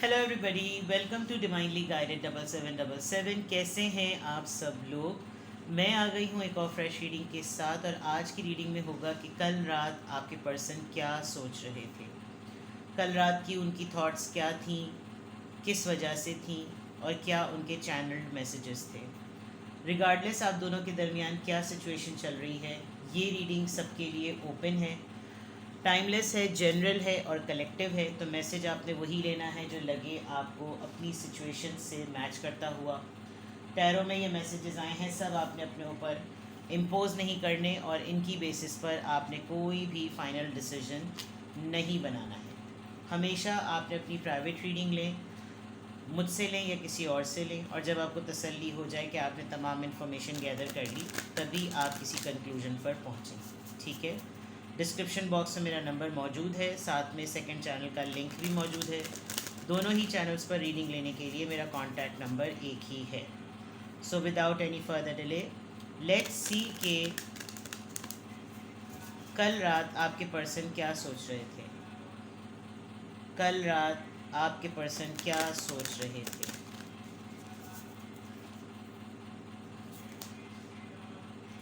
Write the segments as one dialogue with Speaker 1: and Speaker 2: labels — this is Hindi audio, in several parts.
Speaker 1: Hello everybody, welcome to divinely guided 7777। कैसे हैं आप सब लोग। मैं आ गई हूँ एक और फ्रेश रीडिंग के साथ, और आज की रीडिंग में होगा कि कल रात आपके पर्सन क्या सोच रहे थे, कल रात की उनकी थॉट्स क्या थी, किस वजह से थी, और क्या उनके चैनल्ड मैसेजेस थे। रिगार्डलेस आप दोनों के दरमियान क्या सिचुएशन चल रही है, ये रीडिंग सबके लिए ओपन है, टाइमलेस है, जनरल है और कलेक्टिव है। तो मैसेज आपने वही लेना है जो लगे आपको अपनी सिचुएशन से मैच करता हुआ। टैरो में ये मैसेजेस आए हैं, सब आपने अपने ऊपर इम्पोज नहीं करने, और इनकी बेसिस पर आपने कोई भी फाइनल डिसीजन नहीं बनाना है। हमेशा आपने अपनी प्राइवेट रीडिंग लें, मुझसे लें या किसी और से लें, और जब आपको तसल्ली हो जाए कि आपने तमाम इन्फॉर्मेशन गैदर कर ली, तभी आप किसी कंक्लूजन पर पहुँचें। ठीक है। डिस्क्रिप्शन बॉक्स में मेरा नंबर मौजूद है, साथ में सेकंड चैनल का लिंक भी मौजूद है। दोनों ही चैनल्स पर रीडिंग लेने के लिए मेरा कॉन्टैक्ट नंबर एक ही है। So without any further delay, let's see के कल रात आपके पर्सन क्या सोच रहे थे। कल रात आपके पर्सन क्या सोच रहे थे।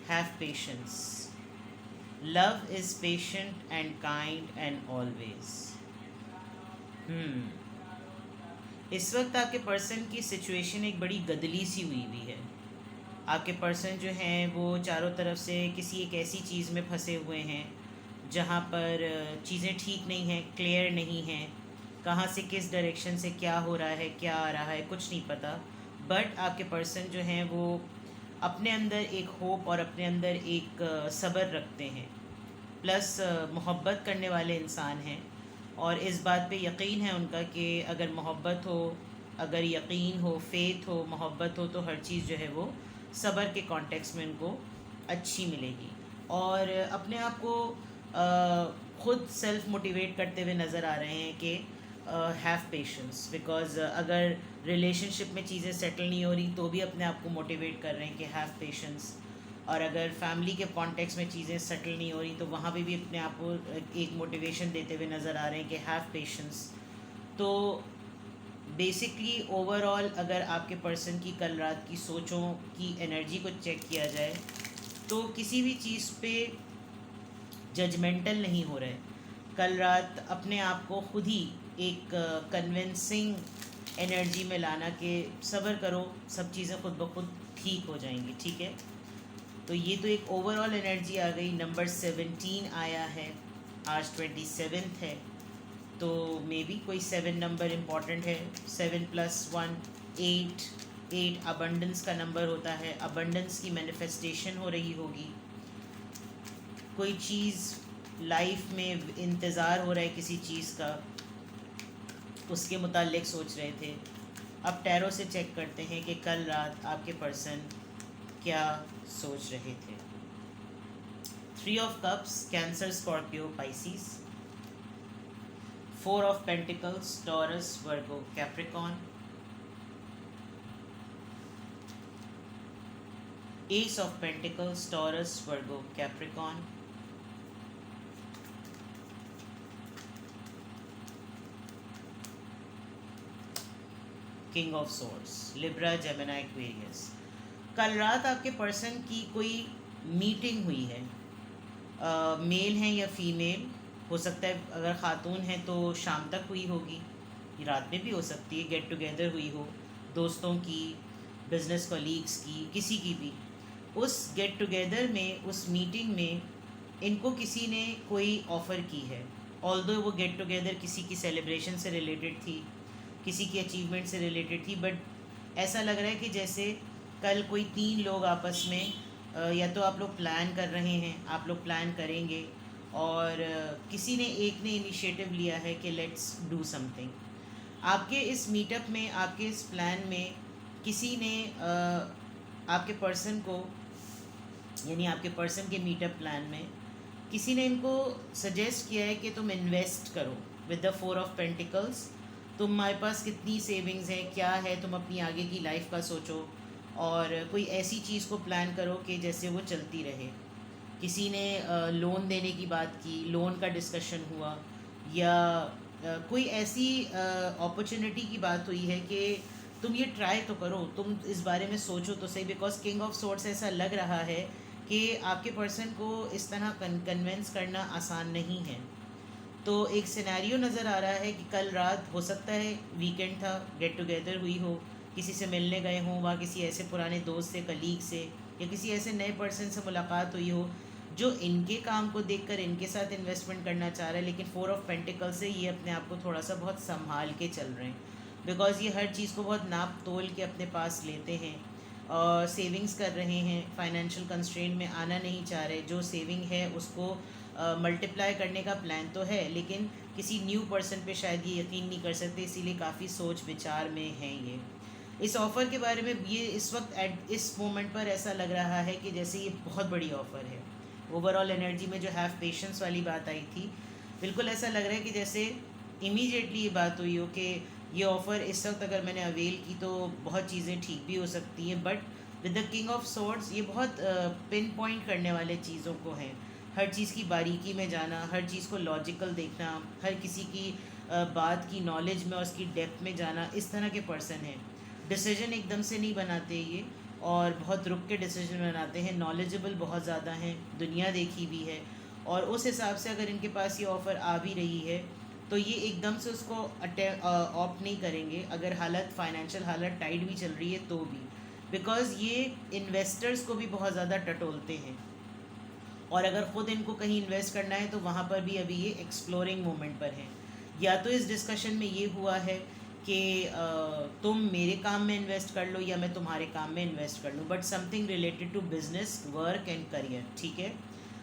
Speaker 1: Have patience. Love is patient and kind and always. इस वक्त आपके पर्सन की सिचुएशन एक बड़ी गदली सी हुई हुई है। आपके पर्सन जो हैं वो चारों तरफ से किसी एक ऐसी चीज़ में फंसे हुए हैं जहाँ पर चीज़ें ठीक नहीं हैं, क्लियर नहीं हैं, कहाँ से किस डायरेक्शन से क्या हो रहा है, क्या आ रहा है, कुछ नहीं पता। बट आपके पर्सन जो हैं वो अपने अंदर एक होप और अपने अंदर एक सब्र रखते हैं, प्लस मोहब्बत करने वाले इंसान हैं। और इस बात पे यकीन है उनका कि अगर मोहब्बत हो, अगर यकीन हो, फ़ेथ हो, मोहब्बत हो, तो हर चीज़ जो है वो सब्र के कॉन्टेक्स्ट में उनको अच्छी मिलेगी। और अपने आप को खुद सेल्फ मोटिवेट करते हुए नज़र आ रहे हैं कि हैव पेशेंस, बिकॉज अगर रिलेशनशिप में चीज़ें सेटल नहीं हो रही तो भी अपने आप को मोटिवेट कर रहे हैं कि हैव पेशेंस। और अगर फैमिली के कॉन्टेक्स्ट में चीज़ें सेटल नहीं हो रही तो वहाँ पे भी अपने आप को एक मोटिवेशन देते हुए नज़र आ रहे हैं कि हैव पेशेंस। तो बेसिकली ओवरऑल अगर आपके पर्सन की कल रात की सोचों की एनर्जी को चेक किया जाए तो किसी भी चीज़ पे जजमेंटल नहीं हो रहे। कल रात अपने आप को खुद ही एक कन्विंसिंग एनर्जी में लाना कि सब्र करो, सब चीज़ें खुद ब खुद ठीक हो जाएंगी। ठीक है। तो ये तो एक ओवरऑल एनर्जी आ गई। नंबर 17 आया है, आज 27th है, तो मे बी कोई 7 नंबर इम्पॉर्टेंट है। 7+1 8। 8 अबंडेंस का नंबर होता है, अबंडेंस की मैनिफेस्टेशन हो रही होगी। कोई चीज़ लाइफ में इंतज़ार हो रहा है किसी चीज़ का, उसके मुतालिक सोच रहे थे। अब टैरो से चेक करते हैं कि कल रात आपके पर्सन क्या सोच रहे थे। 3 of cups, cancer, Scorpio, Pisces. 4 of pentacles, taurus, Virgo, Capricorn. S of pentacles, taurus, Virgo, Capricorn. King of swords, Libra, Gemini, Aquarius. कल रात आपके पर्सन की कोई मीटिंग हुई है, मेल हैं या फीमेल, हो सकता है अगर ख़ातून है तो शाम तक हुई होगी, रात में भी हो सकती है। गेट टुगेदर हुई हो दोस्तों की, बिजनेस कलीग्स की, किसी की भी। उस गेट टुगेदर में, उस मीटिंग में इनको किसी ने कोई ऑफ़र की है। ऑल्दो वो गेट टुगेदर किसी की सेलिब्रेशन से रिलेटेड थी, किसी की अचीवमेंट से रिलेटेड थी, बट ऐसा लग रहा है कि जैसे कल कोई 3 लोग आपस में या तो आप लोग प्लान कर रहे हैं, आप लोग प्लान करेंगे, और किसी ने एक ने इनिशिएटिव लिया है कि लेट्स डू समथिंग। आपके इस मीटअप में, आपके इस प्लान में किसी ने आपके पर्सन को, यानी आपके पर्सन के मीटअप प्लान में किसी ने इनको सजेस्ट किया है कि तुम इन्वेस्ट करो विद द 4 ऑफ पेंटिकल्स। तुम्हारे पास कितनी सेविंग्स हैं, क्या है, तुम अपनी आगे की लाइफ का सोचो, और कोई ऐसी चीज़ को प्लान करो कि जैसे वो चलती रहे। किसी ने लोन देने की बात की, लोन का डिस्कशन हुआ, या कोई ऐसी अपॉर्चुनिटी की बात हुई है कि तुम ये ट्राई तो करो, तुम इस बारे में सोचो तो सही, बिकॉज किंग ऑफ सोर्ट्स ऐसा लग रहा है कि आपके पर्सन को इस तरह कन्वेंस करना आसान नहीं है। तो एक सिनेरियो नज़र आ रहा है कि कल रात हो सकता है वीकेंड था, गेट टुगेदर हुई हो, किसी से मिलने गए हों, वहाँ किसी ऐसे पुराने दोस्त से, कलीग से, या किसी ऐसे नए पर्सन से मुलाकात हुई हो जो इनके काम को देखकर इनके साथ इन्वेस्टमेंट करना चाह रहा है, लेकिन 4 ऑफ पेंटिकल से ये अपने आप को थोड़ा सा बहुत संभाल के चल रहे हैं, बिकॉज़ ये हर चीज़ को बहुत नाप तोल के अपने पास लेते हैं और सेविंग्स कर रहे हैं, फाइनेंशियल कंस्ट्रेंट में आना नहीं चाह रहे। जो सेविंग है उसको मल्टीप्लाई करने का प्लान तो है, लेकिन किसी न्यू पर्सन पे शायद ये यकीन नहीं कर सकते, इसीलिए काफ़ी सोच विचार में हैं ये। इस ऑफ़र के बारे में ये इस वक्त इस मोमेंट पर ऐसा लग रहा है कि जैसे ये बहुत बड़ी ऑफ़र है। ओवरऑल एनर्जी में जो हैव पेशेंस वाली बात आई थी, बिल्कुल ऐसा लग रहा है कि जैसे इमीडिएटली ये बात हुई हो कि ये ऑफ़र इस वक्त अगर मैंने अवेल की तो बहुत चीज़ें ठीक भी हो सकती हैं, but with the king of swords ये बहुत पिन पॉइंट करने वाले चीज़ों को हैं। हर चीज़ की बारीकी में जाना, हर चीज़ को लॉजिकल देखना, हर किसी की बात की नॉलेज में और उसकी डेप्थ में जाना, इस तरह के पर्सन हैं। डिसीजन एकदम से नहीं बनाते ये, और बहुत रुक के डिसीजन बनाते हैं, नॉलेजेबल बहुत ज़्यादा हैं, दुनिया देखी भी है, और उस हिसाब से अगर इनके पास ये ऑफ़र आ भी रही है तो ये एकदम से उसको ऑप्ट नहीं करेंगे, अगर फाइनेंशियल हालत टाइट भी चल रही है तो भी, बिकॉज़ ये इन्वेस्टर्स को भी बहुत ज़्यादा टटोलते हैं, और अगर ख़ुद इनको कहीं इन्वेस्ट करना है तो वहाँ पर भी अभी ये एक्सप्लोरिंग मोमेंट पर हैं। या तो इस डिस्कशन में ये हुआ है कि तुम मेरे काम में इन्वेस्ट कर लो या मैं तुम्हारे काम में इन्वेस्ट कर लूँ, but something related to business, work and career, ठीक है।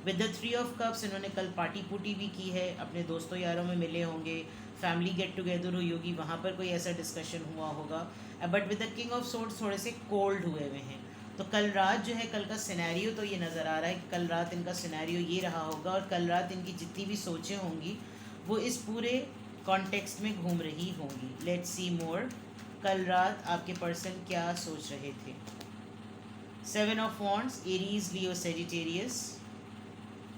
Speaker 1: विद द 3 ऑफ कप्स इन्होंने कल पार्टी पुटी भी की है, अपने दोस्तों यारों में मिले होंगे, फैमिली गेट टुगेदर हुई होगी, वहाँ पर कोई ऐसा डिस्कशन हुआ होगा, but with the king of swords थोड़े से कोल्ड हुए हुए हैं। तो कल रात जो है, कल का सिनेरियो तो ये नज़र आ रहा है कि कल रात इनका सिनेरियो ये रहा होगा, और कल रात इनकी जितनी भी सोचें होंगी वो इस पूरे कॉन्टेक्स्ट में घूम रही होंगी। लेट्स सी मोर, कल रात आपके पर्सन क्या सोच रहे थे। 7 of wands, Aries, Leo, Sagittarius,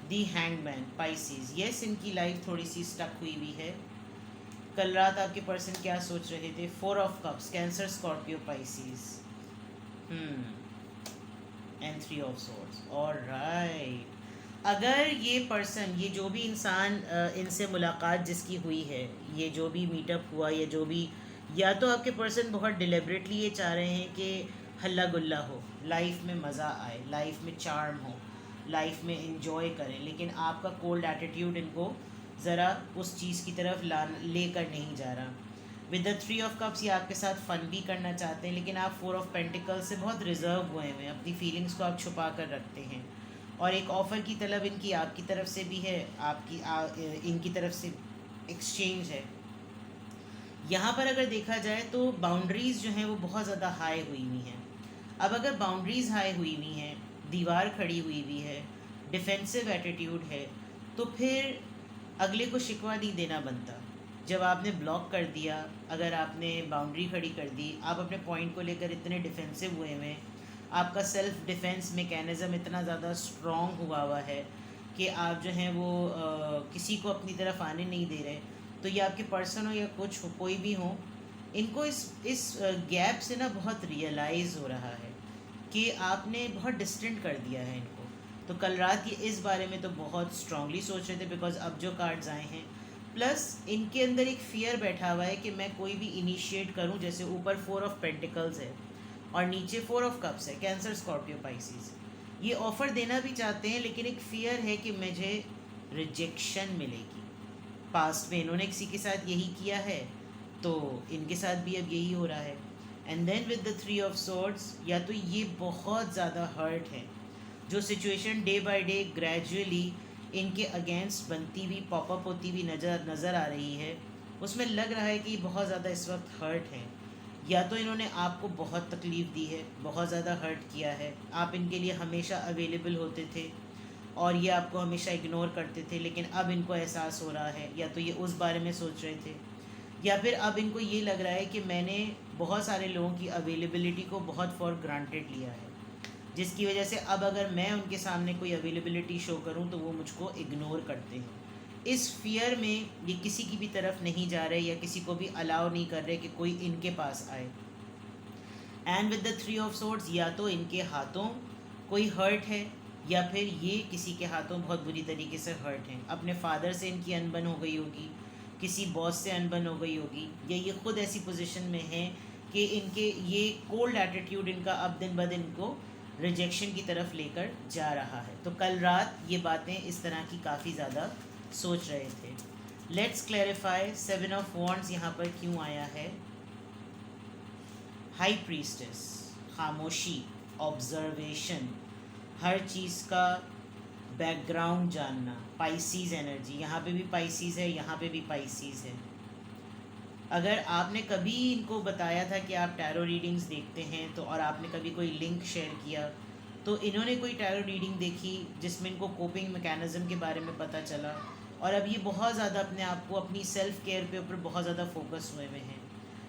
Speaker 1: the hangman, Pisces. Yes, इनकी लाइफ थोड़ी सी स्टक हुई भी है। कल रात आपके पर्सन क्या सोच रहे थे। 4 of cups, cancer, Scorpio, Pisces, and 3 of swords. Alright, अगर ये पर्सन, ये जो भी इंसान इनसे मुलाकात जिसकी हुई है, ये जो भी मीटअप हुआ, या जो भी, या तो आपके पर्सन बहुत डिलिबरेटली ये चाह रहे हैं कि हल्ला गुल्ला हो, लाइफ में मज़ा आए, लाइफ में चार्म हो, लाइफ में इंजॉय करें, लेकिन आपका कोल्ड एटीट्यूड इनको ज़रा उस चीज़ की तरफ लेकर नहीं जा रहा। विद द 3 ऑफ कप्स, ये आपके साथ फ़न भी करना चाहते हैं, लेकिन आप 4 ऑफ पेंटिकल से बहुत रिजर्व हुए हैं, अपनी फीलिंग्स को आप छुपा कर रखते हैं, और एक ऑफ़र की तलब इनकी आपकी तरफ से भी है, इनकी तरफ से एक्सचेंज है। यहाँ पर अगर देखा जाए तो बाउंड्रीज़ जो हैं वो बहुत ज़्यादा हाई हुई हुई हैं। अब अगर बाउंड्रीज़ हाई हुई हुई हैं, दीवार खड़ी हुई हुई है, डिफेंसिव एटीट्यूड है, तो फिर अगले को शिकवा नहीं देना बनता। जब आपने ब्लॉक कर दिया, अगर आपने बाउंड्री खड़ी कर दी, आप अपने पॉइंट को लेकर इतने डिफेंसिव हुए हुए, आपका सेल्फ डिफेंस मैकेनिज़्म इतना ज़्यादा स्ट्रॉन्ग हुआ है कि आप जो हैं वो किसी को अपनी तरफ आने नहीं दे रहे, तो ये आपके पर्सन हो या कुछ हो, कोई भी हो, इनको इस गैप से ना बहुत रियलाइज़ हो रहा है कि आपने बहुत डिस्टेंट कर दिया है इनको। तो कल रात ये इस बारे में तो बहुत स्ट्रांगली सोच रहे थे, बिकॉज अब जो कार्ड्स आए हैं, प्लस इनके अंदर एक फ़ियर बैठा हुआ है कि मैं कोई भी इनिशिएट करूं, जैसे ऊपर 4 ऑफ पेंटिकल्स है और नीचे 4 ऑफ कप्स है, कैंसर, स्कॉर्पियो, पाइसीज। ये ऑफ़र देना भी चाहते हैं, लेकिन एक फ़ियर है कि मुझे रिजेक्शन मिलेगी। पास्ट में इन्होंने किसी के साथ यही किया है, तो इनके साथ भी अब यही हो रहा है। And then with the 3 of swords, या तो ये बहुत ज़्यादा हर्ट है, जो situation day by day gradually इनके अगेंस्ट बनती हुई, पॉपअप होती हुई नज़र आ रही है, उसमें लग रहा है कि बहुत ज़्यादा इस वक्त हर्ट हैं। या तो इन्होंने आपको बहुत तकलीफ़ दी है, बहुत ज़्यादा हर्ट किया है, आप इनके लिए हमेशा अवेलेबल होते थे और ये आपको हमेशा इग्नोर करते थे, लेकिन अब इनको एहसास हो रहा है, या तो ये उस बारे में सोच रहे थे, या फिर अब इनको ये लग रहा है कि मैंने बहुत सारे लोगों की अवेलेबिलिटी को बहुत फॉर ग्रांटेड लिया है, जिसकी वजह से अब अगर मैं उनके सामने कोई अवेलेबिलिटी शो करूं तो वो मुझको इग्नोर करते हैं। इस फियर में ये किसी की भी तरफ नहीं जा रहे या किसी को भी अलाउ नहीं कर रहे कि कोई इनके पास आए। And with the three of swords, या तो इनके हाथों कोई हर्ट है या फिर ये किसी के हाथों बहुत बुरी तरीके से हर्ट हैं। अपने फादर से इनकी अनबन हो गई होगी, किसी बॉस से अनबन हो गई होगी, या ये खुद ऐसी पोजीशन में हैं कि इनके ये कोल्ड एटीट्यूड इनका अब दिन ब दिन को रिजेक्शन की तरफ लेकर जा रहा है। तो कल रात ये बातें इस तरह की काफ़ी ज़्यादा सोच रहे थे। लेट्स क्लैरिफाई 7 ऑफ वॉन्ड्स यहाँ पर क्यों आया है। हाई प्रीस्टेस, खामोशी, ऑब्जर्वेशन, हर चीज़ का बैकग्राउंड जानना, पाइसीज़ एनर्जी, यहाँ पे भी पाइसीज़ है, यहाँ पे भी पाइसीज़ है। अगर आपने कभी इनको बताया था कि आप टैरो रीडिंग्स देखते हैं तो, और आपने कभी कोई लिंक शेयर किया तो इन्होंने कोई टैरो रीडिंग देखी जिसमें इनको कोपिंग मैकेनिज़्म के बारे में पता चला, और अब ये बहुत ज़्यादा अपने आप को, अपनी सेल्फ़ केयर पे ऊपर बहुत ज़्यादा फोकस हुए हुए हैं।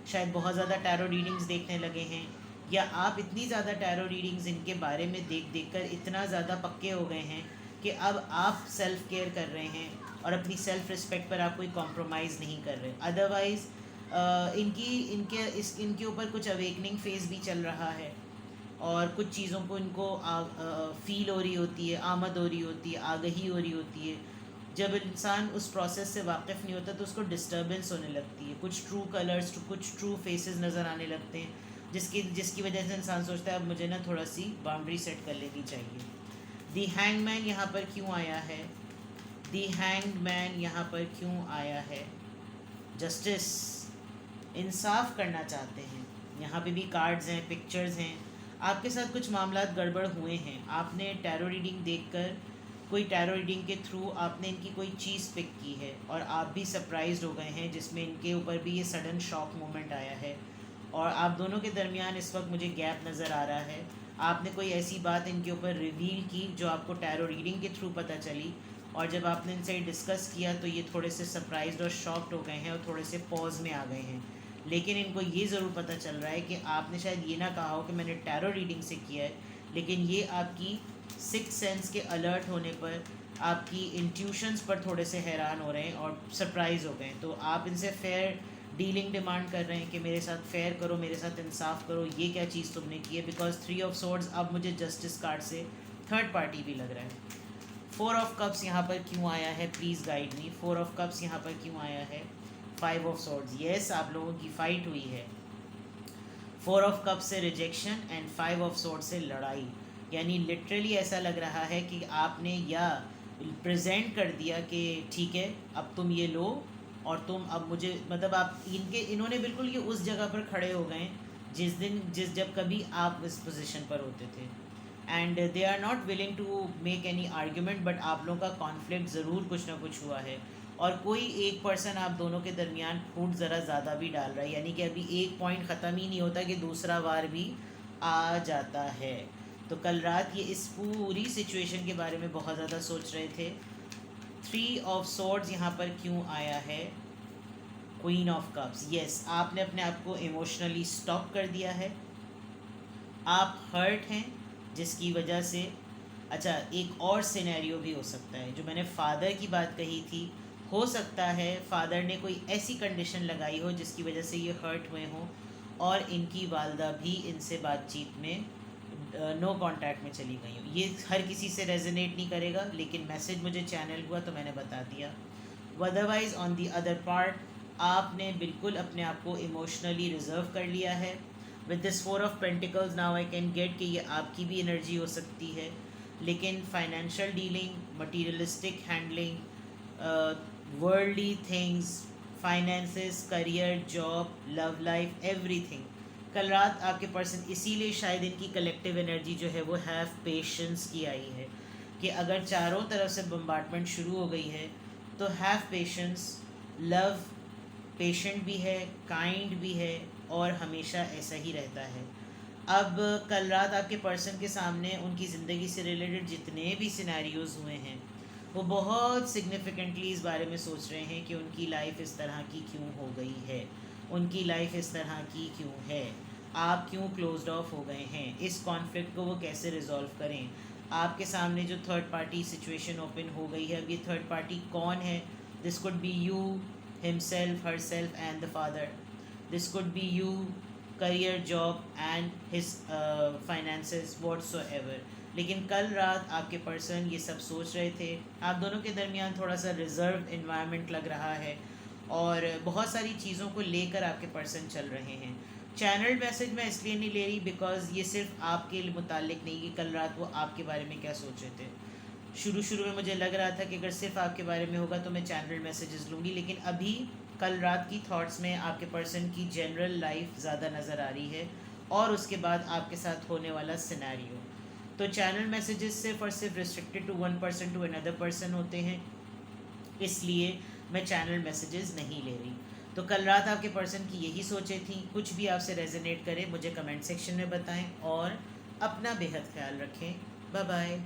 Speaker 1: शायद बहुत ज़्यादा टैरो रीडिंग्स देखने लगे हैं, या आप इतनी ज़्यादा टैरो रीडिंग्स इनके बारे में देख कर इतना ज़्यादा पक्के हो गए हैं कि अब आप सेल्फ़ केयर कर रहे हैं और अपनी सेल्फ़ रिस्पेक्ट पर आप कोई कॉम्प्रोमाइज़ नहीं कर रहे। अदरवाइज़ इनके ऊपर कुछ अवेकनिंग फेज़ भी चल रहा है, और कुछ चीज़ों को इनको फ़ील हो रही होती है, आमद हो रही होती है, आगही हो रही होती है। जब इंसान उस प्रोसेस से वाकिफ़ नहीं होता तो उसको डिस्टर्बेंस होने लगती है, कुछ ट्रू कलर्स, कुछ ट्रू फेसेस नज़र आने लगते हैं, जिसकी वजह से इंसान सोचता है अब मुझे ना थोड़ा सी बाउंड्री सेट कर लेनी चाहिए। दी हैंगमैन यहाँ पर क्यों आया है? दी हैंगमैन यहाँ पर क्यों आया है? जस्टिस, इंसाफ करना चाहते हैं। यहाँ पे भी कार्ड्स हैं, पिक्चर्स हैं। आपके साथ कुछ मामला गड़बड़ हुए हैं, आपने टैरो रीडिंग देखकर, कोई टैरो रीडिंग के थ्रू आपने इनकी कोई चीज़ पिक की है और आप भी सरप्राइज्ड हो गए हैं, जिसमें इनके ऊपर भी ये सडन शॉक मोमेंट आया है, और आप दोनों के दरमियान इस वक्त मुझे गैप नज़र आ रहा है। आपने कोई ऐसी बात इनके ऊपर रिवील की जो आपको टैरो रीडिंग के थ्रू पता चली, और जब आपने इनसे डिस्कस किया तो ये थोड़े से सरप्राइज्ड और शॉक्ड हो गए हैं और थोड़े से पॉज में आ गए हैं। लेकिन इनको ये ज़रूर पता चल रहा है कि आपने शायद ये ना कहा हो कि मैंने टैरो रीडिंग से किया है, लेकिन ये आपकी सिक्स सेंस के अलर्ट होने पर, आपकी इंट्यूशंस पर थोड़े से हैरान हो रहे हैं और सरप्राइज़ हो गए हैं। तो आप इनसे फेयर डीलिंग डिमांड कर रहे हैं कि मेरे साथ फेयर करो, मेरे साथ इंसाफ करो, ये क्या चीज़ तुमने की है। बिकॉज 3 ऑफ सोर्ड्स अब मुझे जस्टिस कार्ड से थर्ड पार्टी भी लग रहा है। 4 ऑफ कप्स यहाँ पर क्यों आया है? Please guide me. 4 of cups यहाँ पर क्यों आया है? 5 ऑफ सोर्ड्स, येस आप लोगों की फ़ाइट हुई है। 4 ऑफ कप्स से रिजेक्शन एंड 5 ऑफ सोर्ड्स से लड़ाई, यानी लिटरली ऐसा लग रहा है कि आपने या प्रेजेंट कर दिया कि ठीक है अब तुम ये लो, और तुम अब मुझे, मतलब आप इन्होंने बिल्कुल ये उस जगह पर खड़े हो गए जब कभी आप इस पोजीशन पर होते थे, and they are not willing to make any argument, but आप लोगों का कॉन्फ्लिक्ट ज़रूर कुछ ना कुछ हुआ है, और कोई एक पर्सन आप दोनों के दरमियान फूट ज़रा ज़्यादा भी डाल रहा है, यानी कि अभी एक पॉइंट ख़त्म ही नहीं होता कि दूसरा वार भी आ जाता है। तो कल रात ये इस पूरी सिचुएशन के बारे में बहुत ज़्यादा सोच रहे थे। 3 ऑफ सोर्ड्स यहाँ पर क्यों आया है? क्वीन ऑफ कप्स, येस आपने अपने आप को इमोशनली स्टॉप कर दिया है, आप हर्ट हैं जिसकी वजह से, अच्छा एक और सिनेरियो भी हो सकता है, जो मैंने फादर की बात कही थी, हो सकता है फादर ने कोई ऐसी कंडीशन लगाई हो जिसकी वजह से ये हर्ट हुए हों, और इनकी वालदा भी इनसे बातचीत में नो कांटेक्ट में चली गई हो। ये हर किसी से रेजोनेट नहीं करेगा, लेकिन मैसेज मुझे चैनल हुआ तो मैंने बता दिया। Otherwise on the other part, आपने बिल्कुल अपने आप को इमोशनली रिजर्व कर लिया है। With this 4 of pentacles now I can get कि ये आपकी भी एनर्जी हो सकती है, लेकिन financial dealing, materialistic handling, worldly things, finances, career, job, love life, everything. कल रात आपके पर्सन, इसीलिए शायद इनकी कलेक्टिव एनर्जी जो है वो हैव पेशेंस की आई है, कि अगर चारों तरफ से बम्बार्टमेंट शुरू हो गई है तो हैव पेशेंस। लव पेशेंट भी है, काइंड भी है, और हमेशा ऐसा ही रहता है। अब कल रात आपके पर्सन के सामने उनकी ज़िंदगी से रिलेटेड जितने भी सिनेरियोज़ हुए हैं, वो बहुत सिग्निफिकेंटली इस बारे में सोच रहे हैं कि उनकी लाइफ इस तरह की क्यों हो गई है, उनकी लाइफ इस तरह की क्यों है, आप क्यों क्लोज्ड ऑफ हो गए हैं, इस कॉन्फ्लिक्ट को वो कैसे रिजॉल्व करें। आपके सामने जो थर्ड पार्टी सिचुएशन ओपन हो गई है, अब ये थर्ड पार्टी कौन है this could be you, himself, her self and the father. This could be you, career, job and his finances, whatsoever. लेकिन कल रात आपके पर्सन ये सब सोच रहे थे. आप दोनों के दरमियान थोड़ा सा रिजर्व इन्वायरमेंट लग रहा है और बहुत सारी चीज़ों को लेकर आपके पर्सन चल रहे हैं. चैनल मैसेज मैं इसलिए नहीं ले रही बिकॉज ये सिर्फ आपके मुतालिक नहीं कि कल रात वो आपके बारे में क्या सोच रहे थे. शुरू शुरू में मुझे लग रहा था कि अगर सिर्फ आपके बारे में होगा तो मैं चैनल मैसेजेस लूँगी, लेकिन अभी कल रात की थॉट्स में आपके पर्सन की जनरल लाइफ ज़्यादा नज़र आ रही है और उसके बाद आपके साथ होने वाला सिनेरियो. तो चैनल मैसेजेस सिर्फ और सिर्फ restricted to one person to another person होते हैं, इसलिए मैं चैनल मैसेजेस नहीं ले रही. तो कल रात आपके पर्सन की यही सोचें थी. कुछ भी आपसे रेजोनेट करे मुझे कमेंट सेक्शन में बताएं और अपना बेहद ख्याल रखें. Bye bye.